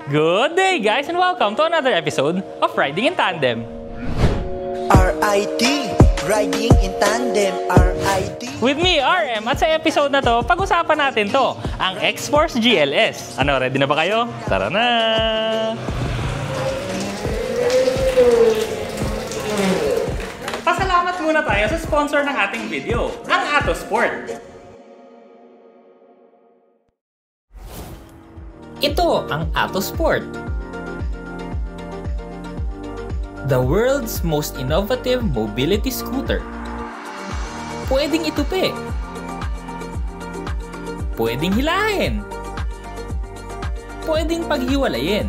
Good day guys and welcome to another episode of Riding in Tandem. RID, Riding in Tandem, RID. With me, RM, at sa episode na to, pag-usapan natin to, ang X-Force GLS. Ano, ready na ba kayo? Tara na! Pasalamat muna tayo sa sponsor ng ating video, ang Attosport. Ito ang Attosport, the world's most innovative mobility scooter. Pwedeng itupi, pwedeng hilahin, pwedeng paghiwalayin.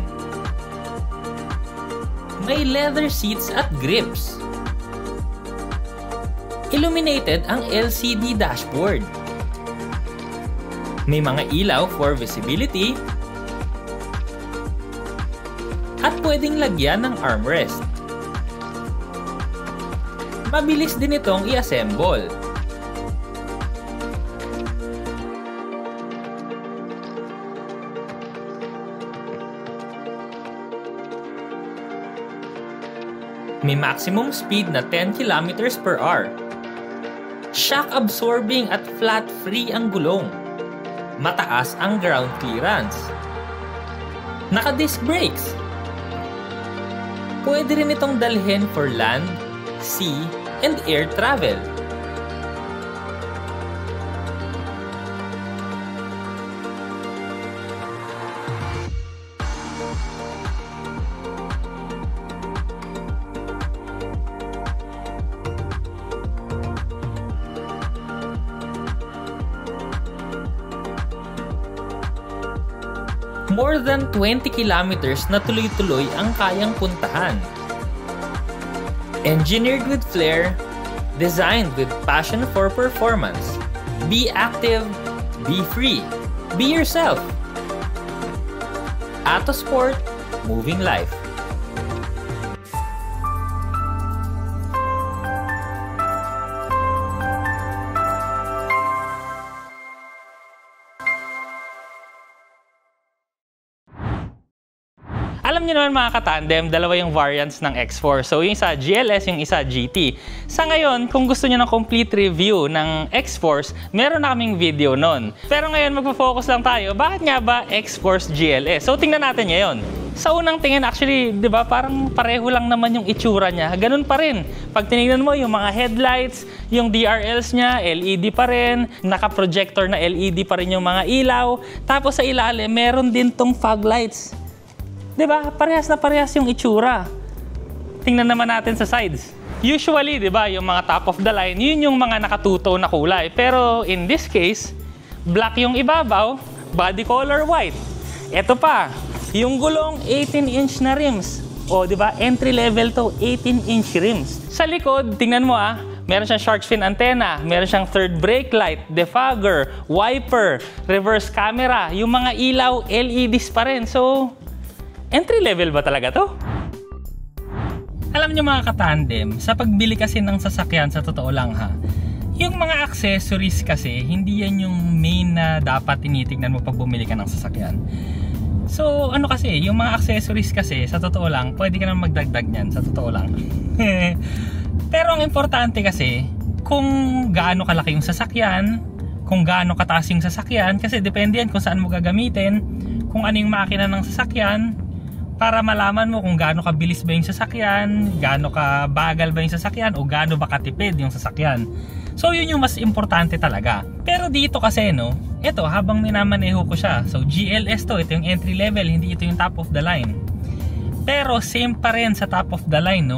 May leather seats at grips. Illuminated ang LCD dashboard. May mga ilaw for visibility. At pwedeng lagyan ng armrest. Mabilis din itong i-assemble. May maximum speed na 10 km/h. Shock absorbing at flat free ang gulong. Mataas ang ground clearance. Naka-disc brakes. Pwede rin itong dalhin for land, sea, and air travel. More than 20 kilometers na tuloy-tuloy ang kayang puntahan. Engineered with flair, designed with passion for performance. Be active, be free, be yourself. Attosport, moving life. Alam niyo naman mga katandem, dalawa yung variants ng X-Force. So yung isa GLS, yung isa GT. Sa ngayon, kung gusto niyo ng complete review ng X-Force, meron na kaming video nun. Pero ngayon, magpo-focus lang tayo, bakit nga ba X-Force GLS? So tingnan natin ngayon. Sa unang tingin, actually, di ba, parang pareho lang naman yung itsura niya. Ganun pa rin. Pag tinignan mo, yung mga headlights, yung DRLs niya, LED pa rin. Naka-projector na LED pa rin yung mga ilaw. Tapos sa ilalim, meron din tong fog lights. Diba? Parehas na parehas yung itsura. Tingnan naman natin sa sides. Usually, diba, yung mga top of the line, yun yung mga nakatuto na kulay. Pero in this case, black yung ibabaw, body color white. Ito pa, yung gulong 18-inch na rims. O, diba, entry level to 18-inch rims. Sa likod, tingnan mo meron siyang shark fin antenna, meron siyang third brake light, defogger, wiper, reverse camera, yung mga ilaw, LEDs pa rin. So, entry level ba talaga to? Alam niyo mga katandem, sa pagbili kasi ng sasakyan, sa totoo lang yung mga accessories kasi, hindi yan yung main na dapat tinitignan mo pag bumili ka ng sasakyan. So, ano kasi, yung mga accessories kasi, sa totoo lang, pwede ka naman magdagdag niyan, sa totoo lang. Pero ang importante kasi, kung gaano kalaki yung sasakyan, kung gaano kataas yung sasakyan, kasi depende yan kung saan mo gagamitin, kung ano yung makina ng sasakyan, para malaman mo kung gaano kabilis ba yung sasakyan, gaano ka bagal ba yung sasakyan, o gaano ba katipid yung sasakyan. So yun yung mas importante talaga. Pero dito kasi ito habang minamaneho ko siya, so GLS to, ito yung entry level, hindi ito yung top of the line. Pero same pa rin sa top of the line,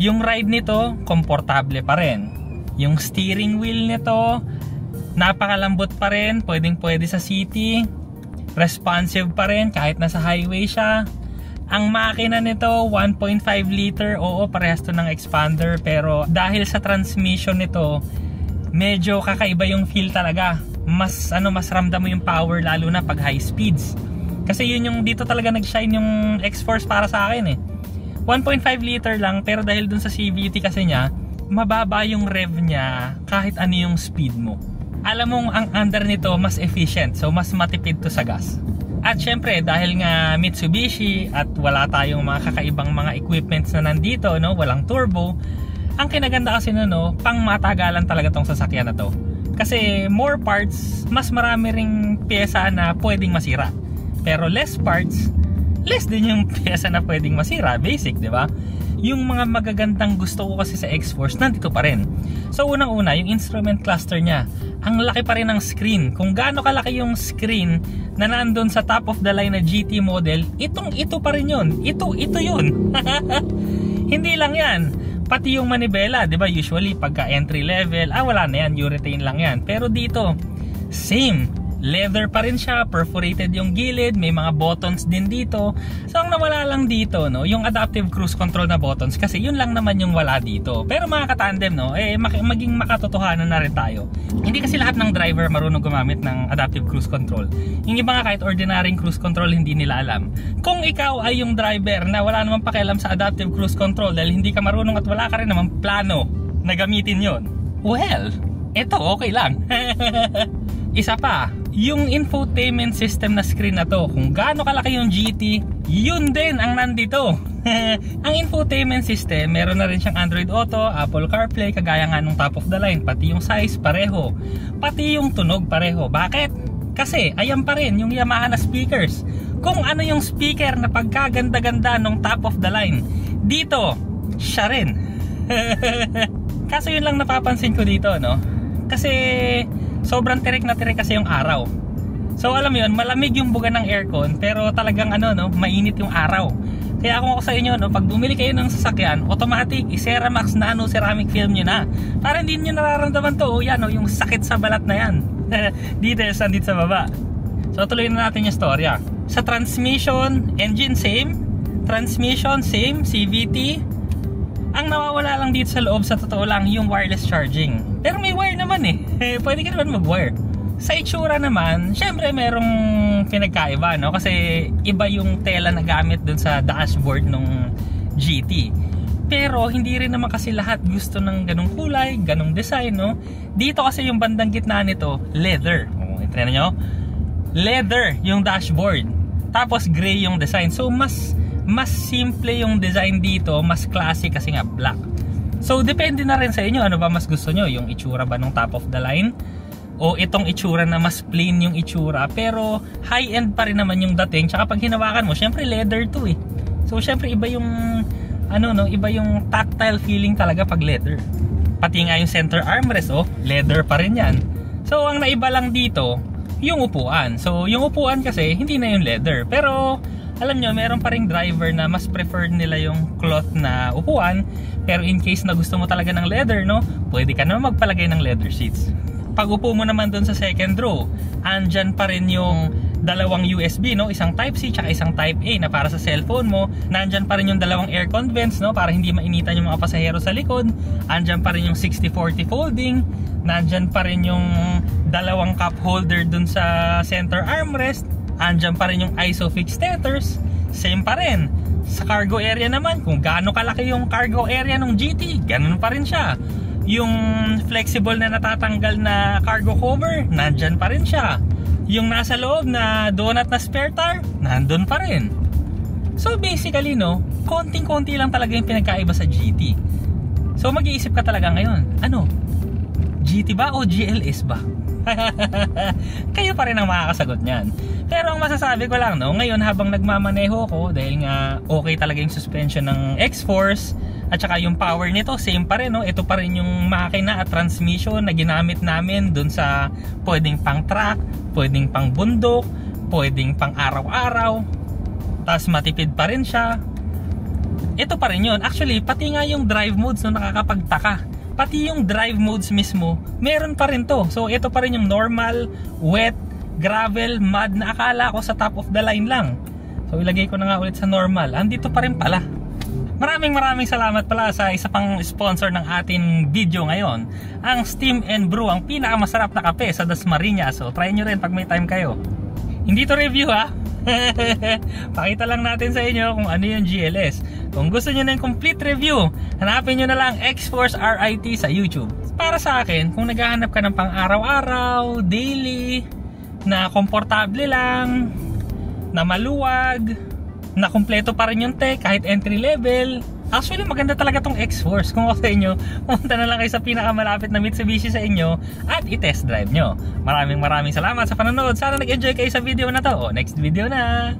yung ride nito, komportable pa rin. Yung steering wheel nito, napakalambot pa rin, pwede sa city, responsive pa rin kahit nasa highway siya. Ang makina nito, 1.5 liter, oo, parehas to ng expander, pero dahil sa transmission nito, medyo kakaiba yung feel talaga. Mas ramdam mo yung power lalo na pag high speeds. Kasi yun yung dito talaga nag-shine yung X-Force para sa akin 1.5 liter lang, pero dahil dun sa CVT kasi niya, mababa yung rev niya kahit ano yung speed mo. Alam mong ang under nito mas efficient, so mas matipid to sa gas. At syempre dahil nga Mitsubishi at wala tayong mga kakaibang mga equipments na nandito, no, walang turbo, ang kinaganda kasi no, pang matagalan talaga tong sasakyan na to. Kasi more parts, mas marami ring pyesa na pwedeng masira. Pero less parts, less din yung pyesa na pwedeng masira, basic, di ba? Yung mga magagandang gusto ko kasi sa X-Force nandito pa rin. So unang-una, yung instrument cluster niya, ang laki pa rin ng screen. Kung gaano kalaki yung screen na nandun sa top of the line na GT model, ito pa rin yun. Ito yun. Hindi lang yan. Pati yung manibela, di ba? Usually pagka entry level, wala na yan, urethane lang yan. Pero dito, same. Leather pa rin siya, perforated yung gilid, may mga buttons din dito. So ang nawala lang dito, no, yung adaptive cruise control na buttons, kasi yun lang naman yung wala dito. Pero mga katandem, no, maging makatotohanan na rin tayo. Hindi kasi lahat ng driver marunong gumamit ng adaptive cruise control. Yung iba nga kahit ordinaryong cruise control hindi nila alam. Kung ikaw ay yung driver na wala namang pakialam sa adaptive cruise control dahil hindi ka marunong at wala ka rin naman plano na gamitin yon, well, eto okay lang. Isa pa, yung infotainment system na screen na to, kung gaano kalaki yung GT, yun din ang nandito. Ang infotainment system, meron na rin siyang Android Auto, Apple CarPlay, kagaya nga nung top of the line, pati yung size pareho, pati yung tunog pareho. Bakit? Kasi ayan pa rin yung Yamaha na speakers. Kung ano yung speaker na pagkaganda-ganda nung top of the line, dito, siya rin. Kaso yun lang napapansin ko dito, no? Kasi sobrang tirik na tirik kasi yung araw. So alam mo yun, malamig yung buga ng aircon, pero talagang mainit yung araw. Kaya kung ako sa inyo, pag bumili kayo ng sasakyan, automatic, i-Ceramax Nano ceramic film nyo na. Para hindi nyo nararamdaman to, yung sakit sa balat na yan. Details nandito sa baba. So tuloy na natin yung storya. Sa transmission, engine same. Transmission same, CVT. Ang nawawala lang dito sa loob, sa totoo lang, yung wireless charging. Pero may wire naman pwede ka naman mag-wire. Sa itsura naman, syempre merong pinagkaiba, no? Kasi iba yung tela na gamit dun sa dashboard ng GT. Pero hindi rin naman kasi lahat gusto ng ganong kulay, ganong design, no? Dito kasi yung bandang gitna nito, leather. Ito na nyo? Leather yung dashboard. Tapos gray yung design. So mas simple yung design dito, mas classic kasi nga black. So depende na rin sa inyo, ano ba mas gusto nyo? Yung itsura ba ng top of the line? O itong itsura na mas plain yung itsura pero high end pa rin naman yung dating. Tsaka pag hinawakan mo, syempre leather to So syempre iba yung iba yung tactile feeling talaga pag leather. Pati nga yung center armrest, leather pa rin yan. So ang naiba lang dito, yung upuan. So yung upuan kasi hindi na yung leather. Pero alam nyo, meron pa ring driver na mas preferred nila yung cloth na upuan. Pero in case na gusto mo talaga ng leather, no, pwede ka naman magpalagay ng leather seats. Pag upo mo naman dun sa second row, andyan pa rin yung dalawang USB, no, isang Type-C tsaka isang Type-A na para sa cellphone mo. Nandyan pa rin yung dalawang aircon vents, no, para hindi mainitan yung mga pasahero sa likod. Andyan pa rin yung 60/40 folding. Nandyan pa rin yung dalawang cup holder dun sa center armrest. Andyan pa rin yung ISOFIX tethers. Same pa rin. Sa cargo area naman, kung gaano kalaki yung cargo area ng GT, ganun pa rin siya. Yung flexible na natatanggal na cargo cover, nandyan pa rin siya. Yung nasa loob na donut na spare tire, nandun pa rin. So basically, no, konting-konti lang talaga yung pinagkaiba sa GT. So mag-iisip ka talaga ngayon, GT ba o GLS ba? Kayo pa rin ang makakasagot niyan. Pero ang masasabi ko lang, no, ngayon habang nagmamaneho ko, dahil nga okay talaga yung suspension ng X-Force at saka yung power nito same pa rin, no? Ito pa rin yung makina at transmission na ginamit namin dun sa pwedeng pang track, pwedeng pang bundok, pwedeng pang araw-araw. Tapos matipid pa rin siya. Ito pa rin yun. Actually, pati nga yung drive modes, no, nakakapagtaka. Pati yung drive modes mismo, meron pa rin to. So ito pa rin yung normal, wet, gravel, mud na akala ko sa top of the line lang. So ilagay ko na nga ulit sa normal. Andito pa rin pala. Maraming salamat pala sa isa pang sponsor ng ating video ngayon, ang Steam and Brew, ang pinakamasarap na kape sa Dasmariñas. So try nyo rin pag may time kayo. Hindi to review, ha. Pakita lang natin sa inyo kung ano yung GLS. Kung gusto nyo ng complete review, hanapin nyo na lang X-Force RIT sa YouTube. Para sa akin, kung naghahanap ka ng pang araw-araw, daily, na komportable lang, na maluwag, na kumpleto pa rin yung tech kahit entry level. Actually maganda talaga tong X-Force. Kung ako sa inyo, pumunta na lang kayo sa pinakamalapit na Mitsubishi sa inyo at i-test drive nyo. Maraming salamat sa panonood. Sana nag-enjoy kayo sa video na to. Next video na!